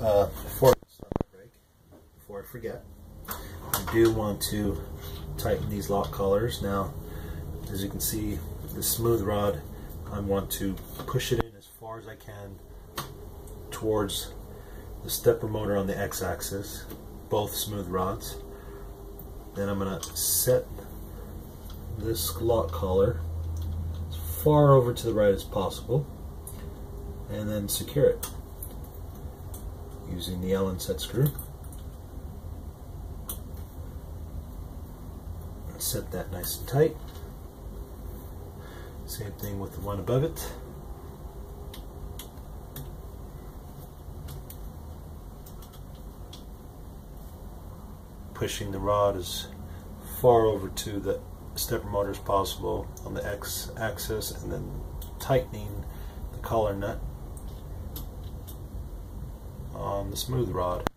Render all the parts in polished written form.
before I start my break, before I forget, I do want to tighten these lock collars. Now, as you can see, the smooth rod, I want to push it in as far as I can towards the stepper motor on the x-axis, both smooth rods. Then I'm going to set this lock collar as far over to the right as possible and then secure it using the Allen set screw. Set that nice and tight. Same thing with the one above it. Pushing the rod as far over to the stepper motor as possible on the x-axis, and then tightening the collar nut on the smooth rod.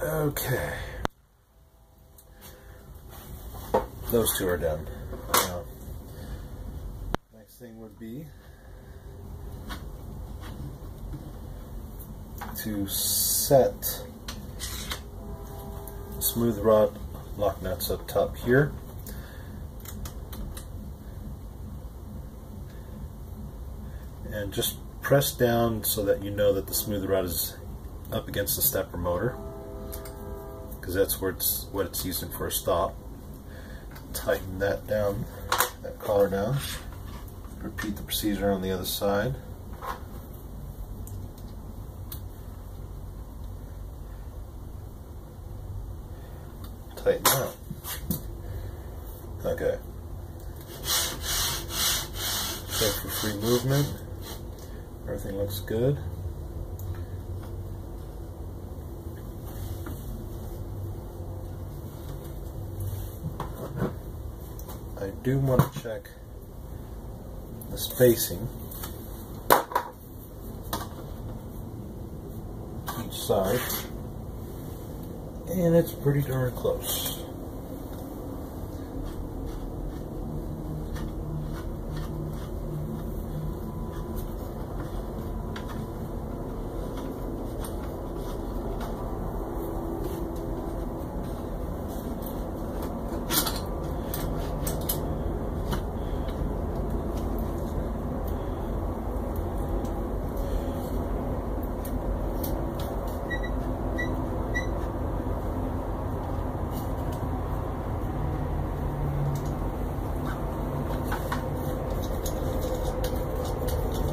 Okay, those two are done. Now, next thing would be to set smooth rod lock nuts up top here. And just press down so that you know that the smooth rod is up against the stepper motor, because that's where what it's using for a stop. Tighten that down, that collar down. Repeat the procedure on the other side. Tighten that. Okay. Check for free movement. Everything looks good. I do want to check the spacing each side, and it's pretty darn close.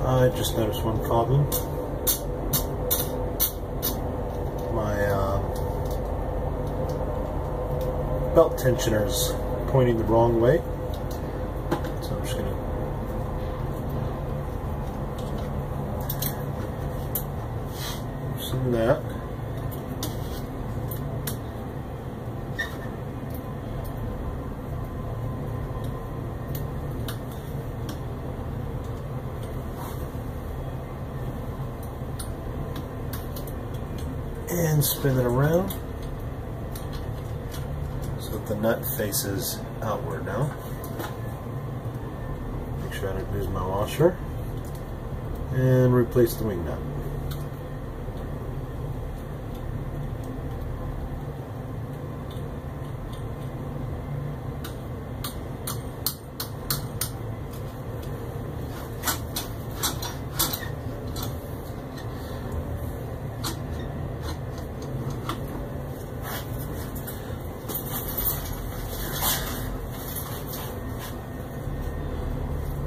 I just noticed one problem. My belt tensioner is pointing the wrong way, so I'm just going to loosen that. And spin it around so that the nut faces outward now. Make sure I don't lose my washer. And replace the wing nut.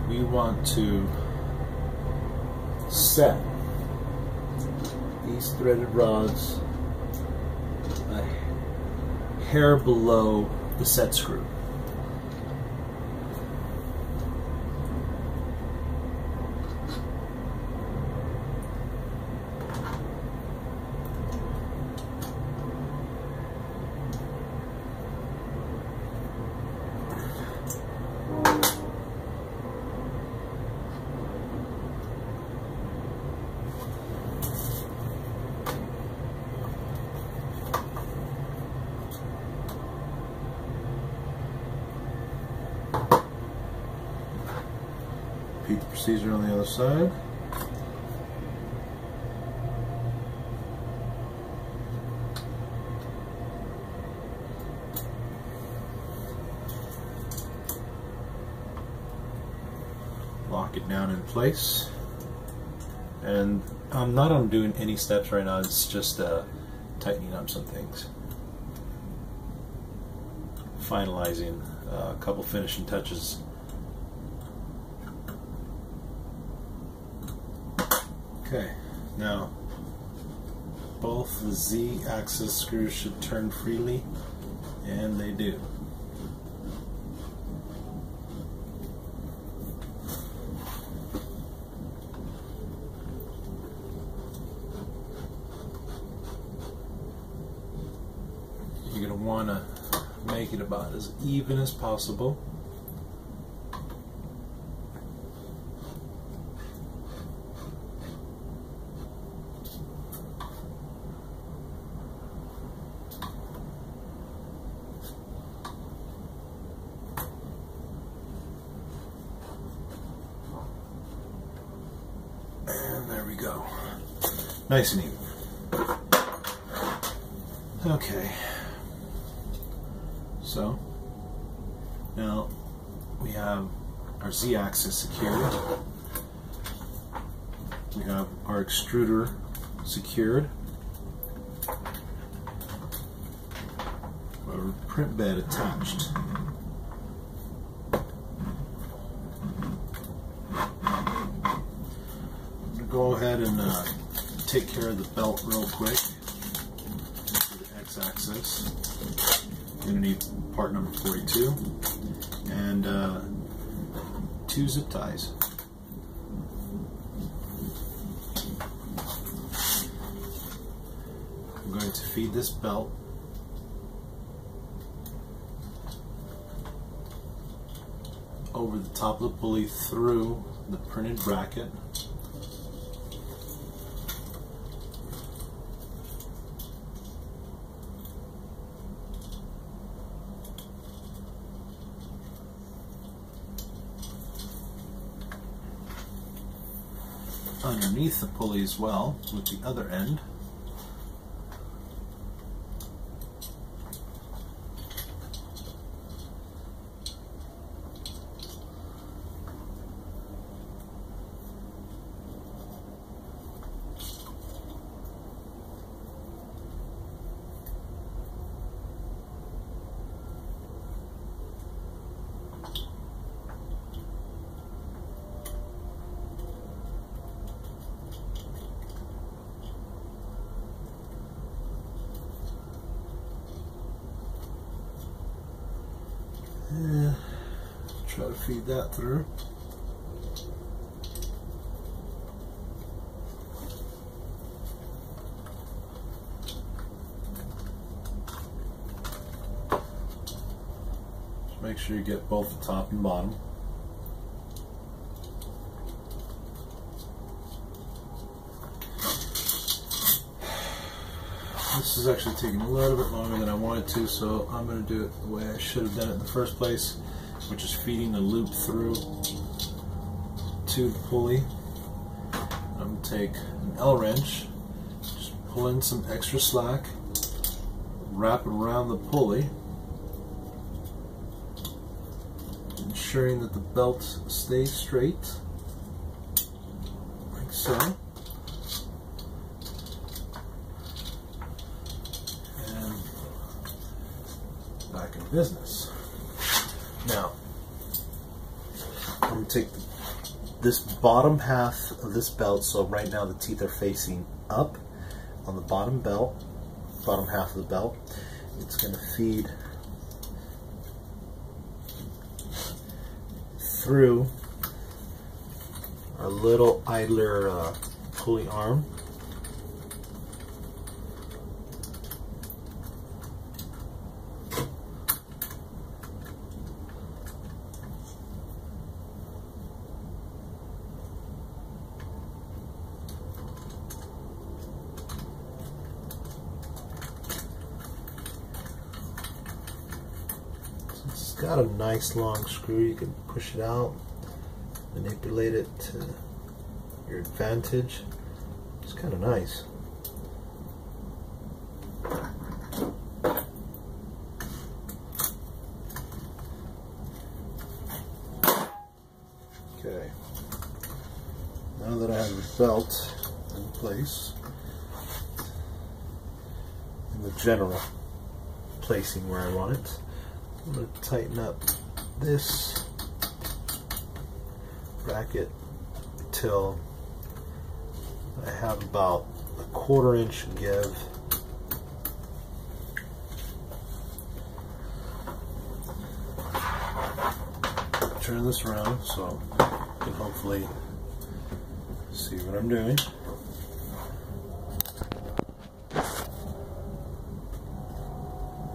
We want to set these threaded rods a hair below the set screw. Repeat the procedure on the other side. down in place. And I'm not undoing any steps right now, it's just tightening up some things. Finalizing a couple finishing touches. Okay, now both the Z-axis screws should turn freely, and they do. You're going to want to make it about as even as possible. And there we go. Nice and even. Okay. So now we have our Z-axis secured. We have our extruder secured. Our print bed attached. Go ahead and take care of the belt real quick. The X-axis. You're going to need part number 42 and 2 zip ties. I'm going to feed this belt over the top of the pulley through the printed bracket. Underneath the pulley as well, with the other end. Yeah, try to feed that through. Just make sure you get both the top and bottom. This is actually taking a little bit longer than I wanted to, so I'm going to do it the way I should have done it in the first place, which is feeding the loop through to the pulley. I'm going to take an L wrench, just pull in some extra slack, wrap it around the pulley, ensuring that the belt stays straight, like so. Back in business. Now, I'm going to take this bottom half of this belt, so right now the teeth are facing up on the bottom half of the belt. It's going to feed through our little idler pulley arm. It's got a nice long screw. You can push it out, manipulate it to your advantage. It's kind of nice. Okay. now that I have the belt in place, in the general placing where I want it, I'm going to tighten up this bracket till I have about a 1/4 inch give. Turn this around so I can hopefully see what I'm doing.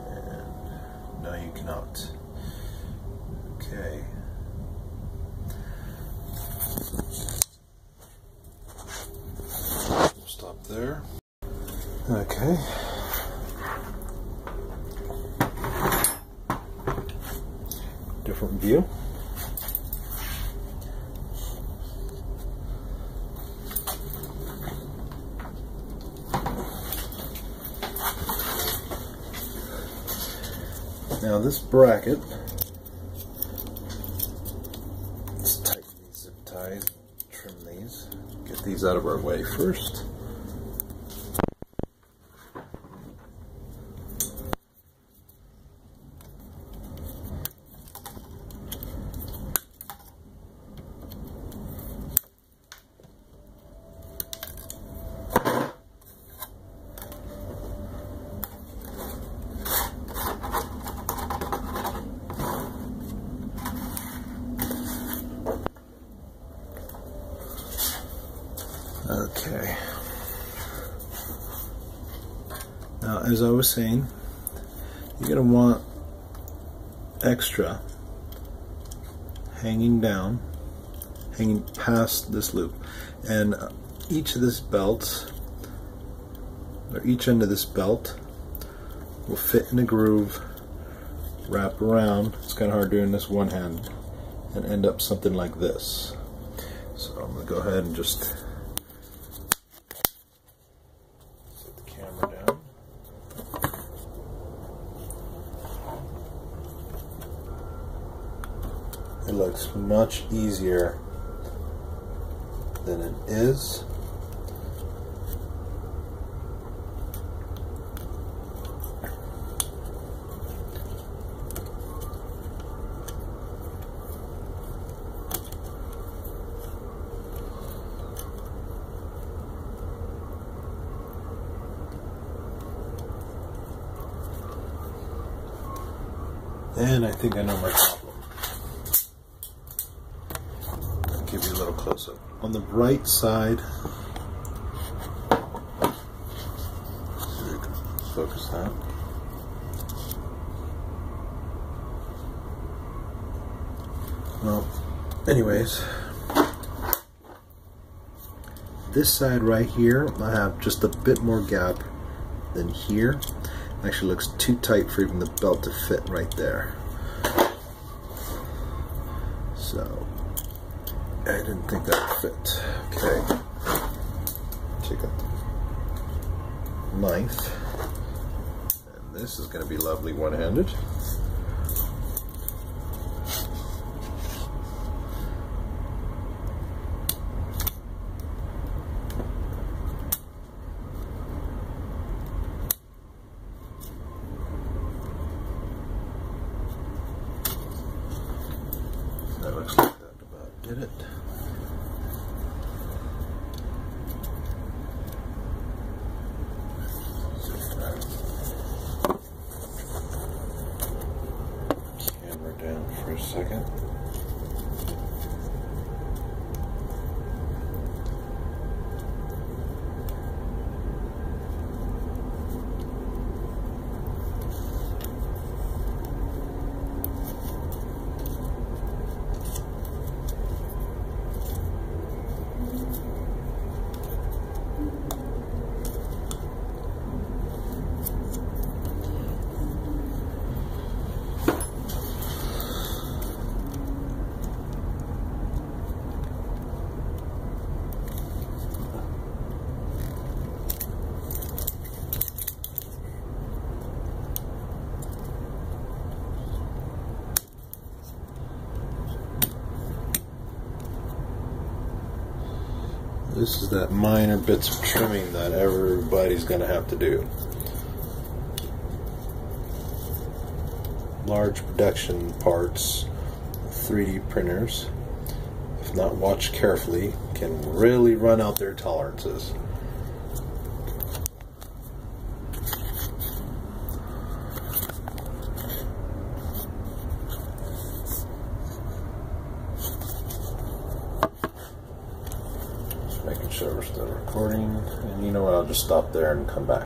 And no, you cannot. Okay. Stop there. Okay. Different view. Now this bracket, let's tighten these zip ties, trim these, get these out of our way first. Okay. Now, as I was saying, you're going to want extra hanging down, hanging past this loop. And each of this belt, or each end of this belt, will fit in a groove, wrap around. It's kind of hard doing this one hand, and end up something like this. So I'm going to go ahead and just down. It looks much easier than it is. And I think I know my problem. I'll give you a little close-up. On the right side, so you can focus that. Well, anyways, this side right here, I have just a bit more gap than here. Actually looks too tight for even the belt to fit right there. So I didn't think that would fit. Okay. Take out the knife. And this is going to be lovely one-handed. That looks like that about did it. This is that minor bits of trimming that everybody's going to have to do. Large production parts, 3D printers, if not watched carefully, can really run out their tolerances. Just making sure we're still recording, and you know what, I'll just stop there and come back.